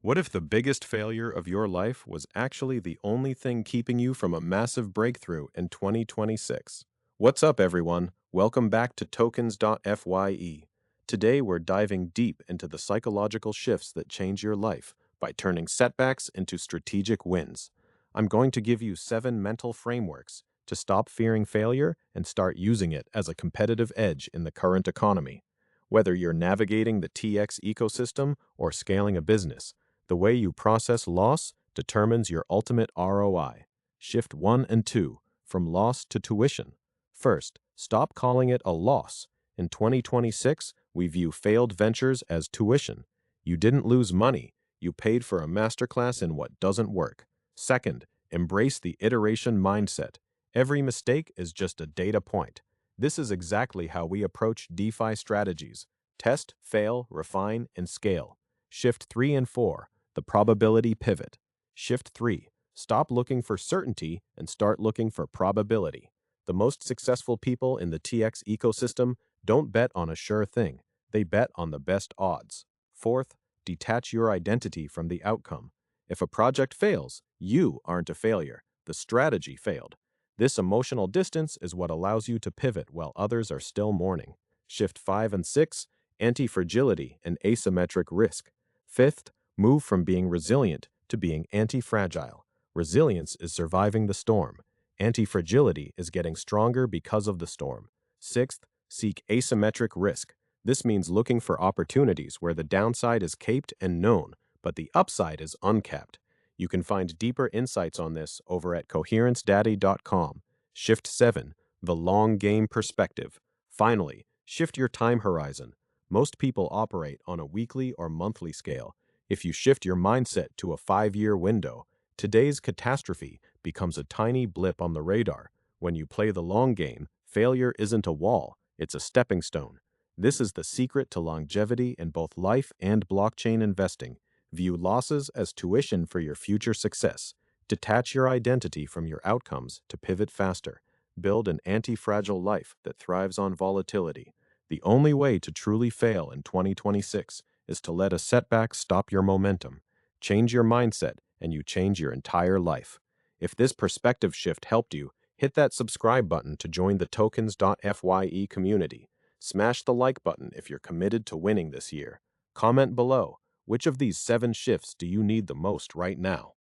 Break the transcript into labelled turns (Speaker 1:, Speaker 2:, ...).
Speaker 1: What if the biggest failure of your life was actually the only thing keeping you from a massive breakthrough in 2026? What's up, everyone? Welcome back to tokens.fye. Today, we're diving deep into the psychological shifts that change your life by turning setbacks into strategic wins. I'm going to give you 7 mental frameworks to stop fearing failure and start using it as a competitive edge in the current economy. Whether you're navigating the TX ecosystem or scaling a business, the way you process loss determines your ultimate ROI. Shift 1 and 2, from loss to tuition. First, stop calling it a loss. In 2026, we view failed ventures as tuition. You didn't lose money, you paid for a masterclass in what doesn't work. Second, embrace the iteration mindset. Every mistake is just a data point. This is exactly how we approach DeFi strategies. Test, fail, refine, and scale. Shift 3 and 4, the probability pivot. Shift 3, stop looking for certainty and start looking for probability. The most successful people in the TX ecosystem don't bet on a sure thing, they bet on the best odds. Fourth, detach your identity from the outcome. If a project fails, you aren't a failure, the strategy failed. This emotional distance is what allows you to pivot while others are still mourning. Shift 5 and 6, antifragility and asymmetric risk. Fifth, move from being resilient to being anti-fragile. Resilience is surviving the storm. Anti-fragility is getting stronger because of the storm. Sixth, seek asymmetric risk. This means looking for opportunities where the downside is caped and known, but the upside is uncapped. You can find deeper insights on this over at coherencedaddy.com. Shift 7, the long game perspective. Finally, shift your time horizon. Most people operate on a weekly or monthly scale. If you shift your mindset to a 5-year window, today's catastrophe becomes a tiny blip on the radar. When you play the long game, failure isn't a wall, it's a stepping stone. This is the secret to longevity in both life and blockchain investing. View losses as tuition for your future success. Detach your identity from your outcomes to pivot faster. Build an anti-fragile life that thrives on volatility. The only way to truly fail in 2026 is to let a setback stop your momentum. Change your mindset, and you change your entire life. If this perspective shift helped you, hit that subscribe button to join the tokens.fye community. Smash the like button if you're committed to winning this year. Comment below, which of these 7 shifts do you need the most right now?